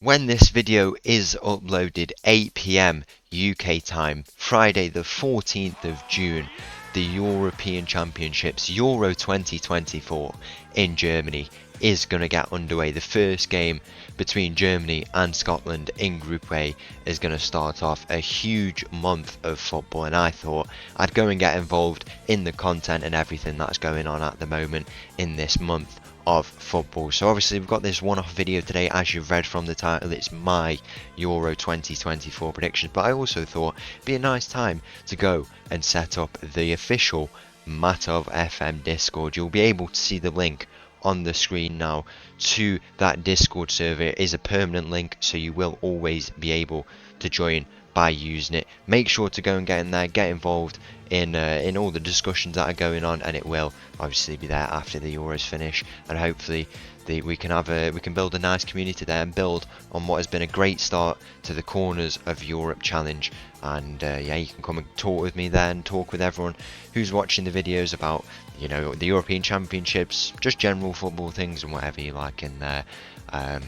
When this video is uploaded 8 p.m. UK time, Friday the 14th of June, the European Championships Euro 2024 in Germany is going to get underway. The first game between Germany and Scotland in Group A is going to start off a huge month of football, and I thought I'd go and get involved in the content and everything that's going on at the moment in this month of football. So obviously we've got this one-off video today. As you've read from the title, it's my Euro 2024 predictions, but I also thought it'd be a nice time to go and set up the official Mattov'S FM Discord. You'll be able to see the link on the screen now to that Discord server. It is a permanent link, so you will always be able to join by using it. Make sure to go and get in there, get involved in all the discussions that are going on, and it will obviously be there after the Euros finish, and hopefully we can build a nice community there and build on what has been a great start to the Corners of Europe challenge. And yeah, you can come and talk with me there and talk with everyone who's watching the videos about, you know, the European Championships, just general football things and whatever you like in there.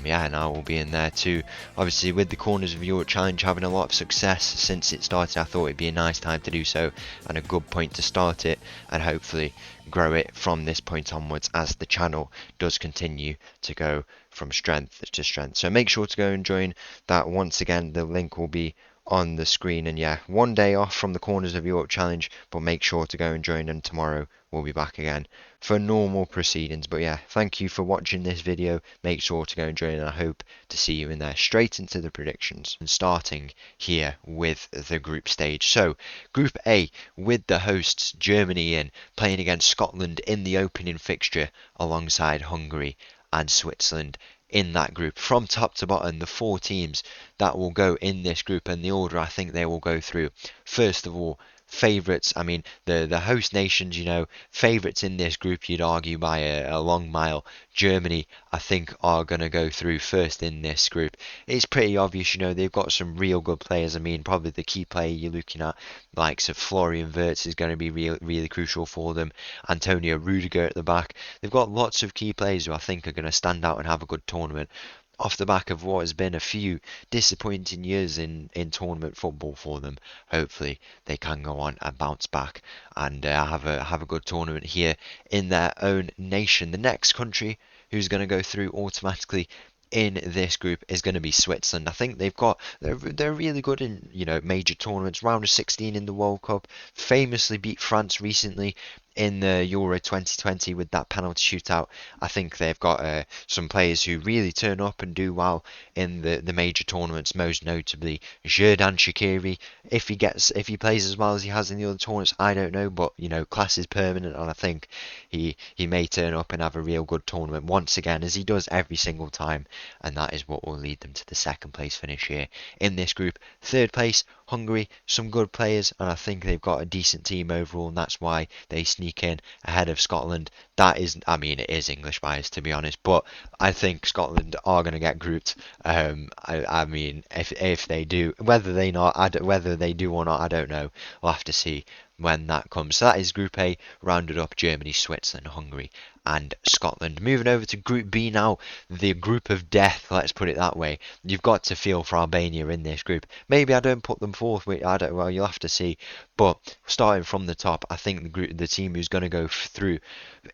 Yeah, and I will be in there too. Obviously, with the Corners of Europe challenge having a lot of success since it started, I thought it'd be a nice time to do so and a good point to start it, and hopefully grow it from this point onwards as the channel does continue to go from strength to strength. So make sure to go and join that. Once again, the link will be on the screen. And yeah, one day off from the Corners of Europe challenge, but make sure to go and join, and tomorrow we'll be back again for normal proceedings. But yeah, thank you for watching this video. Make sure to go and join, and I hope to see you in there. Straight into the predictions, and starting here with the group stage. So Group A, with the hosts Germany in, playing against Scotland in the opening fixture alongside Hungary and Switzerland in that group. From top to bottom, the four teams that will go in this group, and the order I think they will go through. First of all, favourites, I mean the host nations, you know, favourites in this group, you'd argue by a long mile. Germany, I think, are going to go through first in this group. It's pretty obvious, you know, they've got some real good players. I mean, probably the key player you're looking at, likes of Florian Wirtz, is going to be really crucial for them. Antonio Rudiger at the back. They've got lots of key players who I think are going to stand out and have a good tournament, off the back of what has been a few disappointing years in tournament football for them. Hopefully they can go on and bounce back and have a good tournament here in their own nation. The next country who's going to go through automatically in this group is going to be Switzerland. I think they're really good in, you know, major tournaments. Round of 16 in the World Cup, famously beat France recently in the Euro 2020 with that penalty shootout. I think they've got some players who really turn up and do well in the major tournaments, most notably Xherdan Shaqiri. If he plays as well as he has in the other tournaments, I don't know, but you know, class is permanent, and I think he may turn up and have a real good tournament once again, as he does every single time, and that is what will lead them to the second place finish here in this group. Third place, Hungary, some good players, and I think they've got a decent team overall, and that's why they sneak in ahead of Scotland. That is, I mean, it is English bias to be honest, but I think Scotland are going to get grouped. I mean, if they do, whether they do or not, I don't know. We'll have to see when that comes. So that is Group A, rounded up: Germany, Switzerland, Hungary, and Scotland. Moving over to Group B now, the group of death, let's put it that way. You've got to feel for Albania in this group. Maybe I don't put them fourth, I don't, well, you'll have to see. But starting from the top, I think the team who's going to go through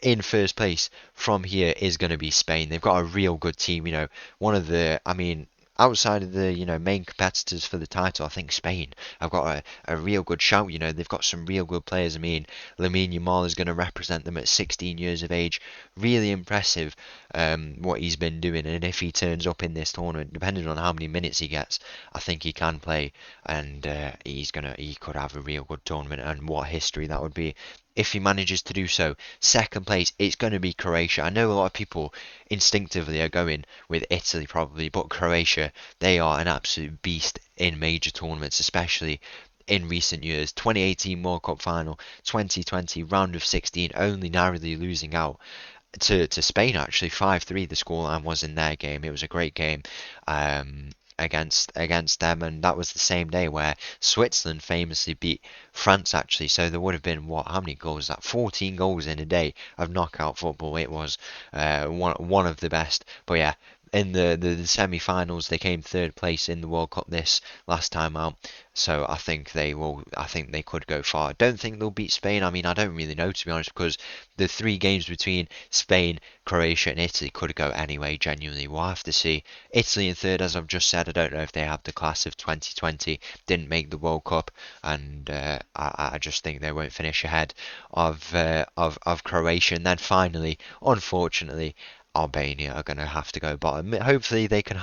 in first place from here is going to be Spain. They've got a real good team, you know, one of the, I mean, outside of the, you know, main competitors for the title, I think Spain have got a real good shout. You know, they've got some real good players. I mean, Lamine Yamal is going to represent them at 16 years of age. Really impressive, what he's been doing, and if he turns up in this tournament, depending on how many minutes he gets, I think he can play, and he could have a real good tournament, and what history that would be if he manages to do so. Second place, it's going to be Croatia. I know a lot of people instinctively are going with Italy probably, but Croatia, they are an absolute beast in major tournaments, especially in recent years. 2018 World Cup final, 2020 round of 16, only narrowly losing out to Spain, actually 5-3 the scoreline was in their game. It was a great game. Against them, and that was the same day where Switzerland famously beat France, actually. So there would have been, what, how many goals? That 14 goals in a day of knockout football. It was one of the best. But yeah, in the semi-finals. They came third place in the World Cup this last time out, so I think they will. I think they could go far. I don't think they'll beat Spain. I mean, I don't really know, to be honest, because the three games between Spain, Croatia, and Italy could go anyway. Genuinely, we'll have to see. Italy in third, as I've just said. I don't know if they have the class of 2020. Didn't make the World Cup, and I just think they won't finish ahead of Croatia. And then finally, unfortunately, Albania are going to have to go bottom. Hopefully they can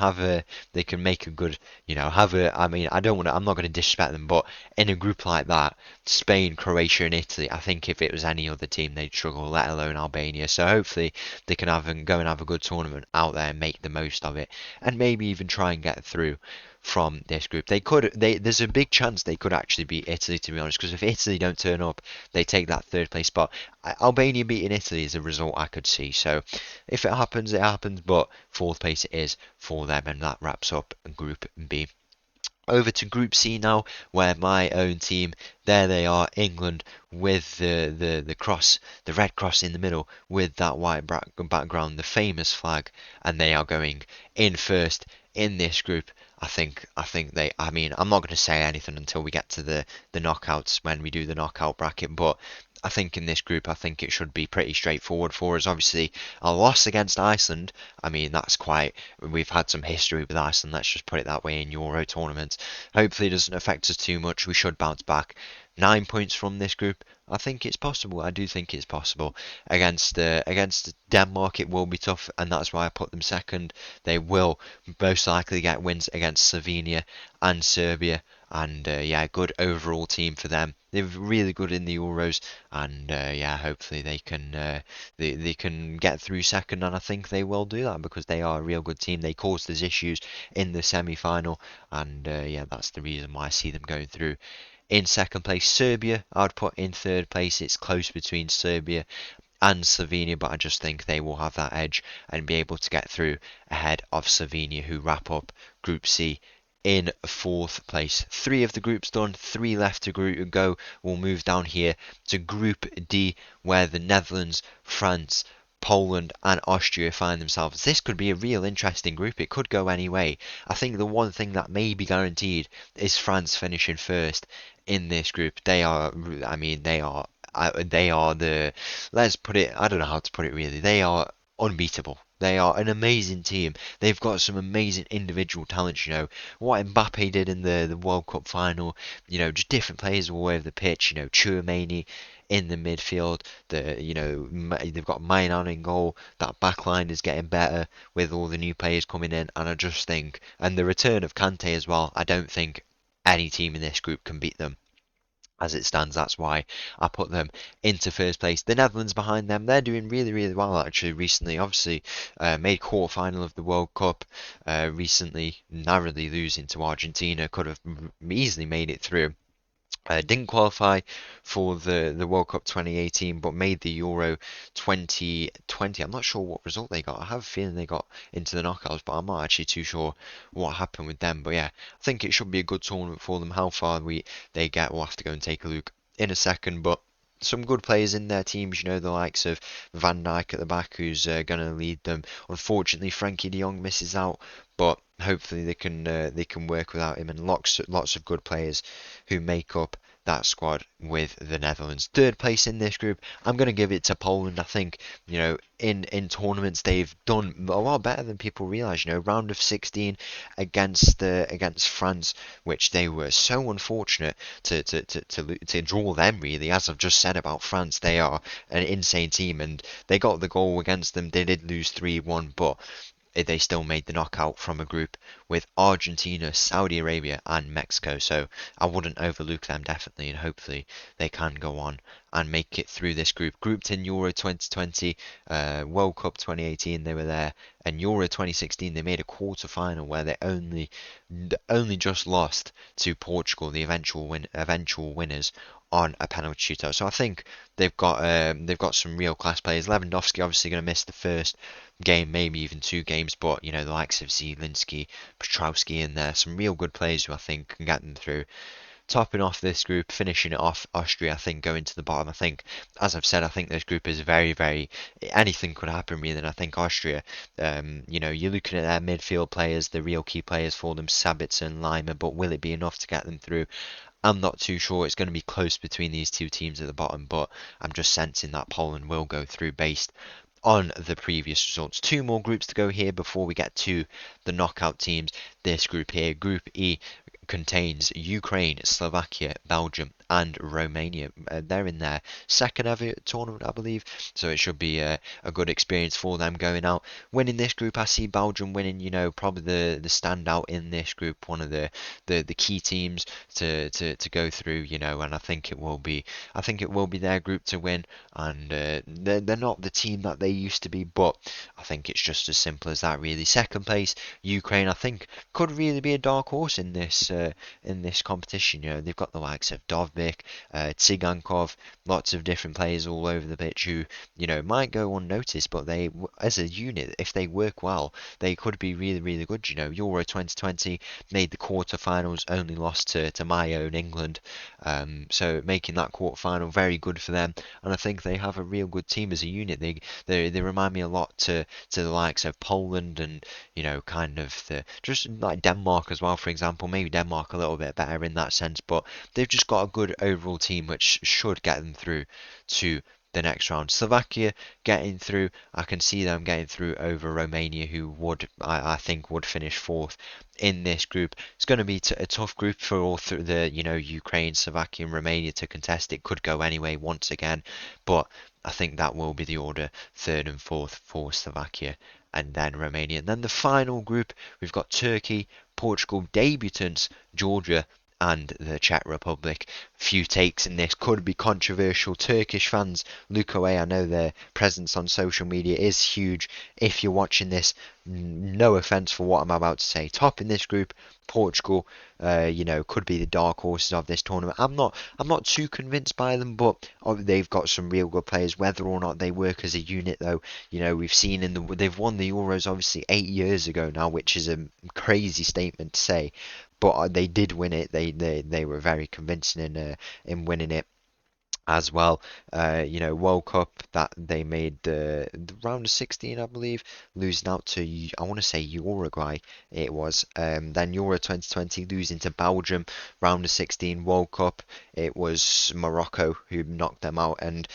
make a good, have a, I mean, I don't want to, I'm not going to disrespect them, but in a group like that, Spain, Croatia and Italy, I think if it was any other team, they'd struggle, let alone Albania. So hopefully they can go and have a good tournament out there and make the most of it, and maybe even try and get through from this group. There's a big chance they could actually beat Italy, to be honest, because if Italy don't turn up, they take that third place spot. Albania beating Italy is a result I could see. So if it happens, it happens. But fourth place it is for them, and that wraps up Group B. Over to Group C now, where my own team, there they are, England, with the cross, the red cross in the middle, with that white background, the famous flag, and they are going in first in this group. I mean, I'm not going to say anything until we get to the knockouts when we do the knockout bracket, but I think in this group, I think it should be pretty straightforward for us. Obviously, a loss against Iceland, I mean, we've had some history with Iceland, let's just put it that way, in Euro tournaments. Hopefully it doesn't affect us too much. We should bounce back. 9 points from this group. I think it's possible. I do think it's possible. Against Denmark, it will be tough, and that's why I put them second. They will most likely get wins against Slovenia and Serbia, and yeah, good overall team for them. They're really good in the Euros, and yeah, hopefully they can get through second, and I think they will do that because they are a real good team. They caused us issues in the semi-final, and yeah, that's the reason why I see them going through. In second place, Serbia, I'd put in third place. It's close between Serbia and Slovenia, but I just think they will have that edge and be able to get through ahead of Slovenia, who wrap up Group C in fourth place. Three of the groups done, three left to go. We'll move down here to Group D, where the Netherlands, France, Poland and Austria find themselves. This could be a real interesting group. It could go any way. I think the one thing that may be guaranteed is France finishing first in this group. I mean, they are let's put it, I don't know how to put it really. They are unbeatable. They are an amazing team. They've got some amazing individual talents, What Mbappe did in the World Cup final, just different players all over the pitch, Chouameni in the midfield, they've got Mainan in goal, that back line is getting better with all the new players coming in, and I just think, and the return of Kante as well, I don't think any team in this group can beat them as it stands. That's why I put them into first place. The Netherlands behind them, they're doing really, really well actually recently. Obviously, made quarter final of the World Cup recently, narrowly losing to Argentina. Could have easily made it through. Didn't qualify for the World Cup 2018, but made the Euro 2020. I'm not sure what result they got. I have a feeling they got into the knockouts, but I'm not actually too sure what happened with them. But yeah, I think it should be a good tournament for them. How far they get, we'll have to go and take a look in a second. But some good players in their teams, the likes of Van Dijk at the back, who's going to lead them. Unfortunately, Frankie de Jong misses out, but hopefully they can work without him, and lots of good players who make up that squad with the Netherlands. Third place in this group, I'm going to give it to Poland. I think, in tournaments they've done a lot better than people realise. Round of 16 against France, which they were so unfortunate to draw them, really. As I've just said about France, they are an insane team, and they got the goal against them. They did lose 3-1, but they still made the knockout from a group with Argentina, Saudi Arabia, and Mexico. So I wouldn't overlook them, definitely, and hopefully they can go on and make it through this group. Grouped in Euro 2020, World Cup 2018, they were there, and Euro 2016, they made a quarter final where they only just lost to Portugal, the eventual winners, on a penalty shootout. So I think they've got some real class players. Lewandowski obviously going to miss the first game, maybe even two games, but the likes of Zielinski, Petrowski in there, some real good players who I think can get them through. topping off this group, finishing it off, Austria, I think, going to the bottom. I think, as I've said, I think this group is very, very, anything could happen really. And I think Austria, you're looking at their midfield players, the real key players for them, Sabitzer and Lima, but will it be enough to get them through? I'm not too sure. It's going to be close between these two teams at the bottom, but I'm just sensing that Poland will go through based on the previous results. Two more groups to go here before we get to the knockout teams. This group here, Group E, contains Ukraine, Slovakia, Belgium, and Romania. They're in their second ever tournament, I believe, so it should be a good experience for them going out. Winning this group, I see Belgium winning, probably the standout in this group, one of the key teams to go through, and I think it will be their group to win, and they're not the team that they used to be, but I think it's just as simple as that, really. Second place, Ukraine, I think could really be a dark horse in this competition. They've got the likes of Dovbyk, Tsigankov, lots of different players all over the pitch who might go unnoticed, but they, as a unit, if they work well, they could be really, really good. Euro 2020 made the quarter-finals, only lost to my own England, so making that quarter-final very good for them, and I think they have a real good team as a unit. They remind me a lot to the likes of Poland and kind of the just like Denmark as well, for example. Maybe Denmark a little bit better in that sense, but they've just got a good overall team which should get them through to the next round. Slovakia getting through, I can see them getting through over Romania, who I think would finish fourth in this group. It's going to be a tough group for all through the Ukraine, Slovakia, and Romania to contest. It could go anyway once again, but I think that will be the order: third and fourth for Slovakia, and then Romania. And then the final group, we've got Turkey, Portugal, debutants, Georgia, and the Czech Republic. Few takes in this, could be controversial. Turkish fans, look away. I know their presence on social media is huge. If you're watching this, no offense for what I'm about to say. Top in this group, Portugal, could be the dark horses of this tournament. I'm not too convinced by them, but they've got some real good players. Whether or not they work as a unit, though, we've seen they've won the Euros obviously 8 years ago now, which is a crazy statement to say, but they did win it. They were very convincing in winning it as well. World Cup that they made the round of 16, I believe, losing out to I want to say Uruguay. It was then Euro 2020 losing to Belgium, round of 16. World Cup, it was Morocco who knocked them out, and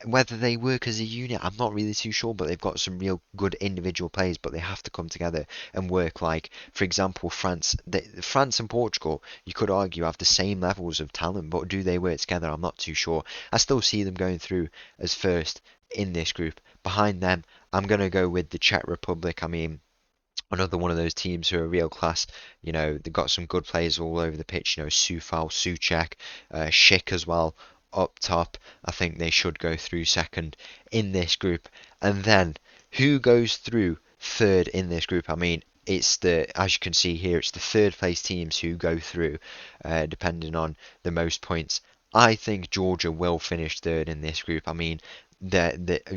whether they work as a unit, I'm not really too sure, but they've got some real good individual players, but they have to come together and work. Like, for example, France and Portugal, you could argue have the same levels of talent, but do they work together? I'm not too sure. I still see them going through as first in this group. Behind them, I'm going to go with the Czech Republic. I mean, another one of those teams who are real class. They've got some good players all over the pitch. Sufal, Suchek, Schick as well up top. I think they should go through second in this group. And then who goes through third in this group? I mean, as you can see here, it's the third place teams who go through, depending on the most points. I think Georgia will finish third in this group. I mean,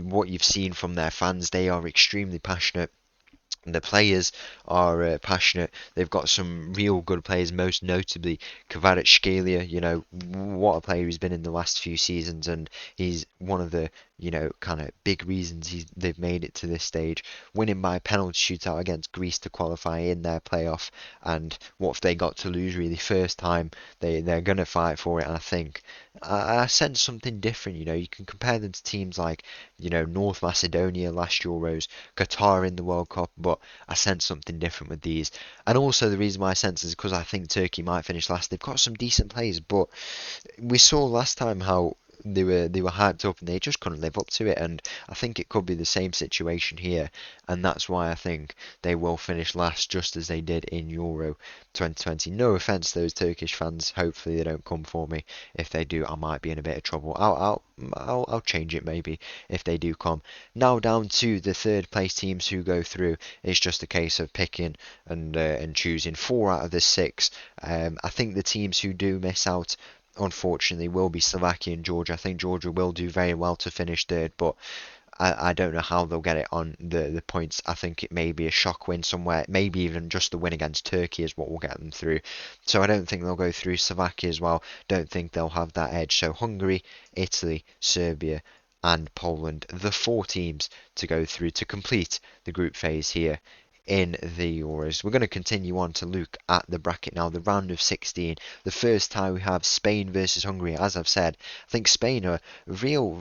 what you've seen from their fans, they are extremely passionate. The players are passionate. They've got some real good players, most notably Kvaratskhelia. What a player he's been in the last few seasons, and he's one of the kind of big reasons they've made it to this stage, winning by penalty shootout against Greece to qualify in their playoff. And what have they got to lose, really? First time they're gonna fight for it, and I think I sense something different. You can compare them to teams like North Macedonia last Euros, Qatar in the World Cup, but I sense something different with these. And also the reason why I sense is because I think Turkey might finish last. They've got some decent players, but we saw last time how they were hyped up and they just couldn't live up to it, and I think it could be the same situation here, and that's why I think they will finish last, just as they did in Euro 2020. No offense to those Turkish fans, hopefully they don't come for me. If they do, I might be in a bit of trouble. I'll change it maybe if they do come. Now down to the third place teams who go through. It's just a case of picking and choosing four out of the six. I think the teams who do miss out, unfortunately, will be Slovakia and Georgia. I think Georgia will do very well to finish third, but I don't know how they'll get it on the points. I think it may be a shock win somewhere, maybe even just the win against Turkey is what will get them through. So I don't think they'll go through. Slovakia as well, don't think they'll have that edge. So Hungary, Italy, Serbia, and Poland, the four teams to go through to complete the group phase here in the Euros. We're going to continue on to look at the bracket now, the round of 16. The first tie we have Spain versus Hungary. As I've said, I think Spain are real,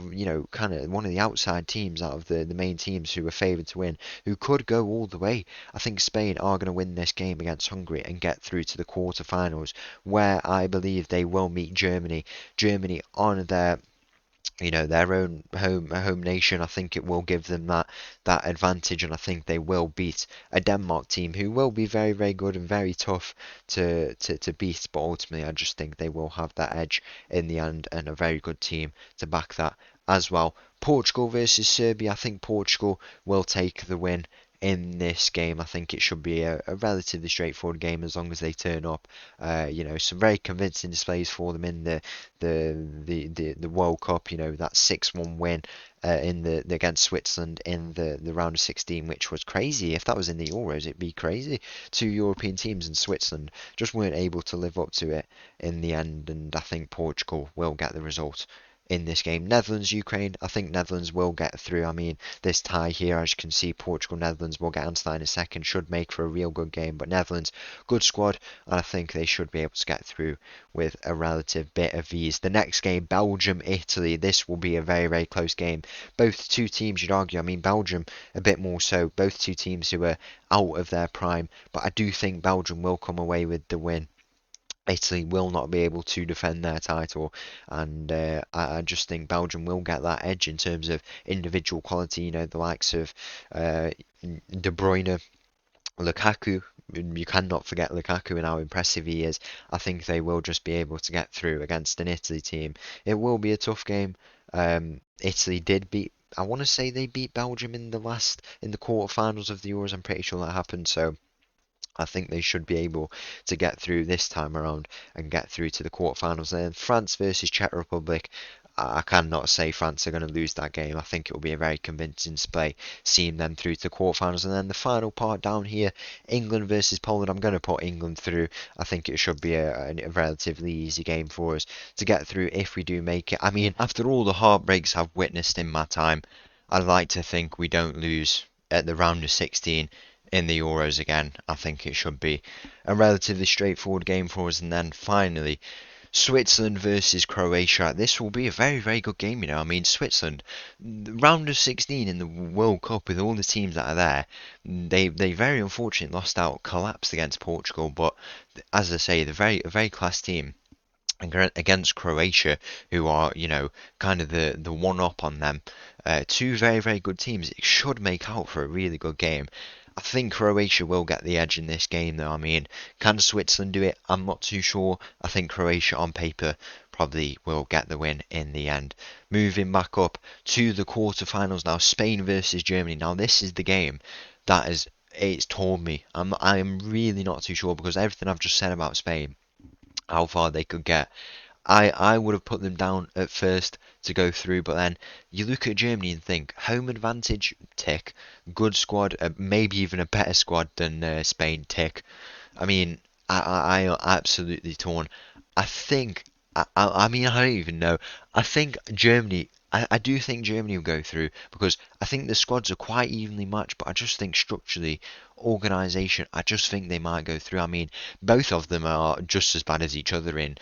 kind of one of the outside teams out of the main teams who are favoured to win, who could go all the way. I think Spain are going to win this game against Hungary and get through to the quarterfinals, where I believe they will meet Germany. Germany on their own home nation. I think it will give them that advantage, and I think they will beat a Denmark team who will be very very good and very tough to beat. But ultimately, I just think they will have that edge in the end, and a very good team to back that as well. Portugal versus Serbia. I think Portugal will take the win in this game. I think it should be a relatively straightforward game as long as they turn up. Some very convincing displays for them in the World Cup. That 6-1 win in the against Switzerland in the round of 16, which was crazy. If that was in the Euros, it'd be crazy. Two European teams in Switzerland just weren't able to live up to it in the end, and I think Portugal will get the result in this game. Netherlands, Ukraine, I think Netherlands will get through. I mean, this tie here, as you can see, Portugal, Netherlands, will get onto that in a second, should make for a real good game. But Netherlands, good squad, and I think they should be able to get through with a relative bit of ease. The next game, Belgium, Italy. This will be a very, very close game. Both two teams, you'd argue, I mean, Belgium a bit more so, both two teams who are out of their prime, but I do think Belgium will come away with the win. Italy will not be able to defend their title, and I just think Belgium will get that edge in terms of individual quality. The likes of De Bruyne, Lukaku. You cannot forget Lukaku and how impressive he is. I think they will just be able to get through against an Italy team. It will be a tough game. Italy did beat. I want to say they beat Belgium in the quarterfinals of the Euros. I'm pretty sure that happened. So I think they should be able to get through this time around and get through to the quarterfinals. And then France versus Czech Republic. I cannot say France are going to lose that game. I think it will be a very convincing display, seeing them through to the quarterfinals. And then the final part down here, England versus Poland. I'm going to put England through. I think it should be a relatively easy game for us to get through if we do make it. I mean, after all the heartbreaks I've witnessed in my time, I'd like to think we don't lose at the round of 16 in the Euros again. I think it should be a relatively straightforward game for us. And then finally, Switzerland versus Croatia. This will be a very, very good game. I mean, Switzerland, the round of 16 in the World Cup with all the teams that are there, they very unfortunately lost out, collapsed against Portugal. But as I say, a very class team against Croatia, who are, kind of the one up on them. Two very, very good teams. It should make out for a really good game. I think Croatia will get the edge in this game, though. I mean, can Switzerland do it? I'm not too sure. I think Croatia on paper probably will get the win in the end. Moving back up to the quarterfinals now, Spain versus Germany. Now, this is the game that is it's torn me. I am really not too sure because everything I've just said about Spain, how far they could get. I would have put them down at first to go through, but then you look at Germany and think home advantage, tick, good squad, maybe even a better squad than Spain, tick. I mean, I am absolutely torn. I think, I mean, I don't even know. I think Germany, I do think Germany will go through because I think the squads are quite evenly matched, but I just think structurally, organisation, I just think they might go through. I mean, both of them are just as bad as each other in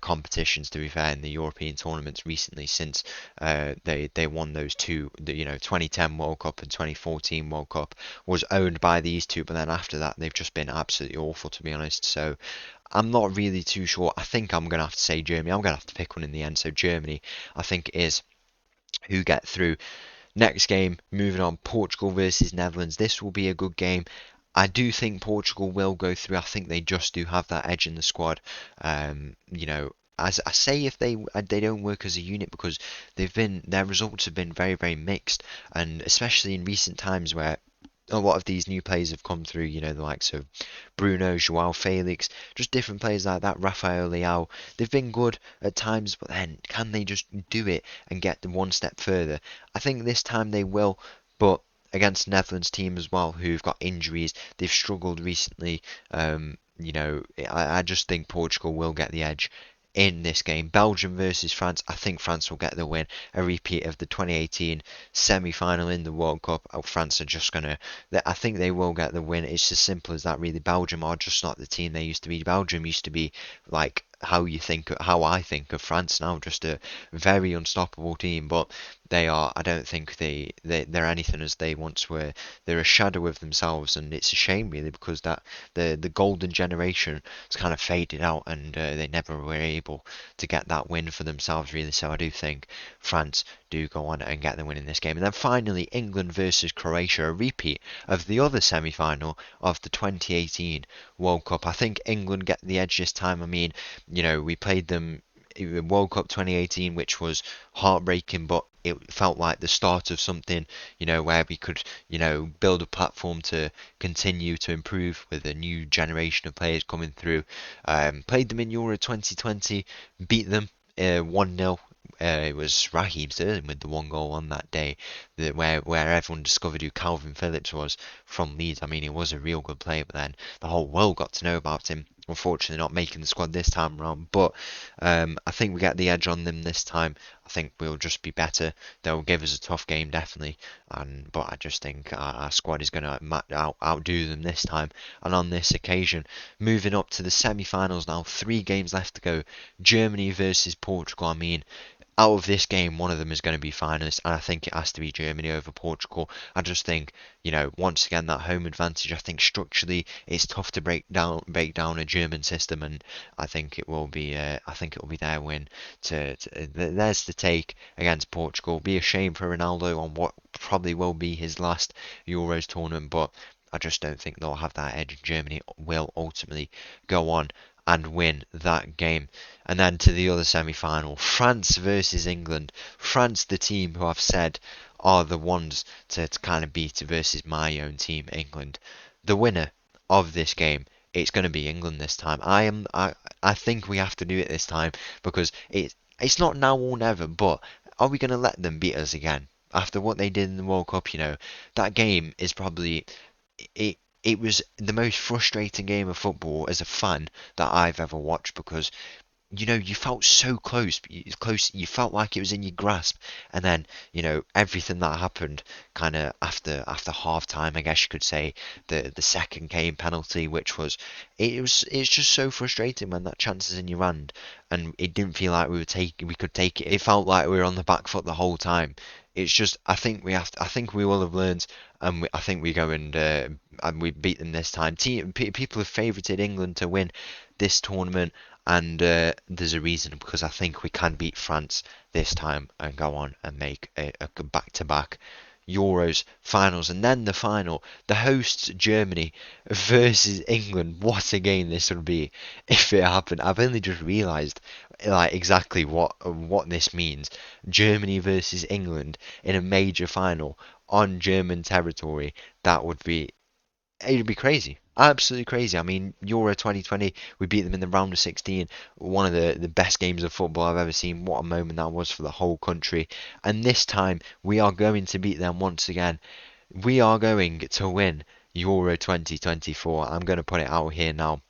competitions, to be fair, in the European tournaments recently since they won those two, 2010 World Cup and 2014 World Cup was owned by these two, but then after that they've just been absolutely awful, to be honest. So I'm not really too sure. I think I'm going to have to say Germany. I'm going to have to pick one in the end. So Germany, I think, is who get through. Next game, moving on, Portugal versus Netherlands. This will be a good game. I do think Portugal will go through. I think they just do have that edge in the squad. As I say, if they don't work as a unit because their results have been very very mixed, and especially in recent times where a lot of these new players have come through, the likes of Bruno, Joao Felix, just different players like that, Rafael Leao. They've been good at times, but then can they just do it and get them one step further? I think this time they will, but against Netherlands team as well, who've got injuries, they've struggled recently. I just think Portugal will get the edge in this game. Belgium versus France, I think France will get the win. A repeat of the 2018 semi-final in the World Cup. France are just gonna. I think they will get the win. It's as simple as that, really. Belgium are just not the team they used to be. Belgium used to be like how I think of France now, just a very unstoppable team. But they are. I don't think they're anything as they once were. They're a shadow of themselves, and it's a shame really because that the golden generation has kind of faded out, and they never were able to get that win for themselves really. So I do think France do go on and get the win in this game. And then finally, England versus Croatia, a repeat of the other semi-final of the 2018 World Cup. I think England get the edge this time. I mean, we played them in World Cup 2018, which was heartbreaking, but it felt like the start of something, where we could, build a platform to continue to improve with a new generation of players coming through. Played them in Euro 2020, beat them 1-0. It was Raheem Sterling with the one goal on that day, where everyone discovered who Calvin Phillips was from Leeds. I mean, he was a real good player, but then the whole world got to know about him. Unfortunately, not making the squad this time around, but I think we get the edge on them this time. I think we'll just be better. They'll give us a tough game, definitely, but I just think our squad is going to outdo them this time. And on this occasion, moving up to the semi-finals now, 3 games left to go. Germany versus Portugal. I mean, out of this game, one of them is going to be finalist, and I think it has to be Germany over Portugal. I just think, once again, that home advantage. I think structurally it's tough to break down a German system, and I think it will be their win. There's the take against Portugal. Be a shame for Ronaldo on what probably will be his last Euros tournament, but I just don't think they'll have that edge. Germany will ultimately go on and win that game. And then to the other semi-final, France versus England. France, the team who I've said are the ones to kind of beat versus my own team, England. The winner of this game, it's going to be England this time. I think we have to do it this time because it's not now or never. But are we going to let them beat us again after what they did in the World Cup? That game is probably it. It was the most frustrating game of football as a fan that I've ever watched because you felt so close. You felt like it was in your grasp, and then everything that happened, kind of after half time, I guess you could say, the second game penalty, which was it's just so frustrating when that chance is in your hand, and it didn't feel like we could take it. It felt like we were on the back foot the whole time. It's just I think we will have learned, and I think we go and we beat them this time. People have favoured England to win this tournament, and there's a reason because I think we can beat France this time and go on and make a back-to-back Euros finals. And then the final, the hosts Germany versus England. What a game this would be if it happened. I've only just realised like exactly what this means. Germany versus England in a major final on German territory. That would be It'd be crazy. Absolutely crazy. I mean, Euro 2020, we beat them in the round of 16. One of the best games of football I've ever seen. What a moment that was for the whole country. And this time, we are going to beat them once again. We are going to win Euro 2024. I'm going to put it out here now.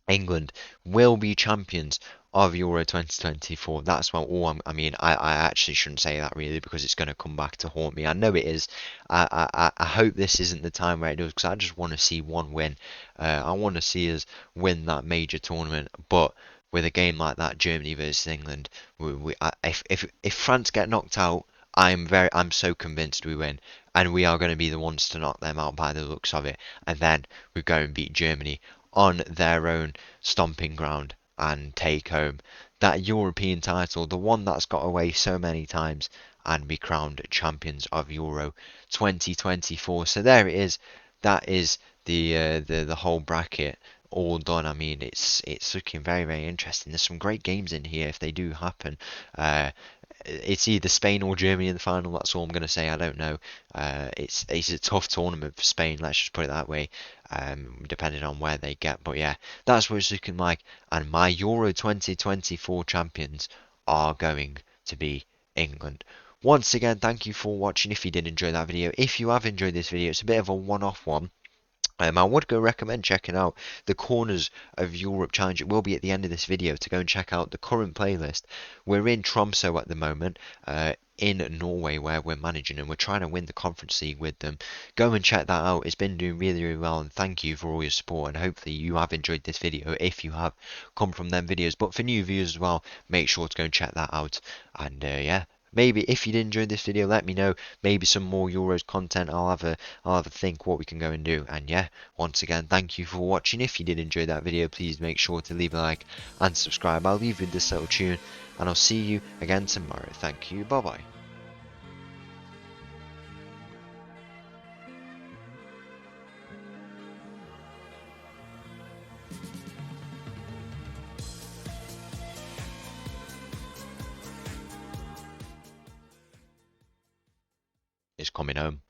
England will be champions of Euro 2024. That's what all I actually shouldn't say that really because it's going to come back to haunt me. I know it is. I hope this isn't the time where it does because I just want to see one win. I want to see us win that major tournament. But with a game like that, Germany versus England, if France get knocked out, I'm so convinced we win, and we are going to be the ones to knock them out by the looks of it. And then we go and beat Germany on their own stomping ground and take home that European title, the one that's got away so many times, and be crowned champions of Euro 2024. So there it is. That is the whole bracket all done. I mean, it's looking very very interesting. There's some great games in here if they do happen. Uh, it's either Spain or Germany in the final. That's all I'm going to say. I don't know. It's a tough tournament for Spain. Let's just put it that way. Depending on where they get. But yeah, that's what it's looking like. And my Euro 2024 champions are going to be England. Once again, thank you for watching. If you did enjoy that video, if you have enjoyed this video, it's a bit of a one-off one. I would go recommend checking out the Corners of Europe Challenge. It will be at the end of this video to go and check out the current playlist. We're in Tromsø at the moment, in Norway, where we're managing, and we're trying to win the Conference League with them. Go and check that out. It's been doing really, really well, and thank you for all your support. And hopefully you have enjoyed this video if you have come from them videos. But for new viewers as well, make sure to go and check that out. And yeah. Maybe if you did enjoy this video, let me know. Maybe some more Euros content. I'll have a think what we can go and do. And yeah, once again, thank you for watching. If you did enjoy that video, please make sure to leave a like and subscribe. I'll leave you with this little tune, and I'll see you again tomorrow. Thank you. Bye bye. It's coming home.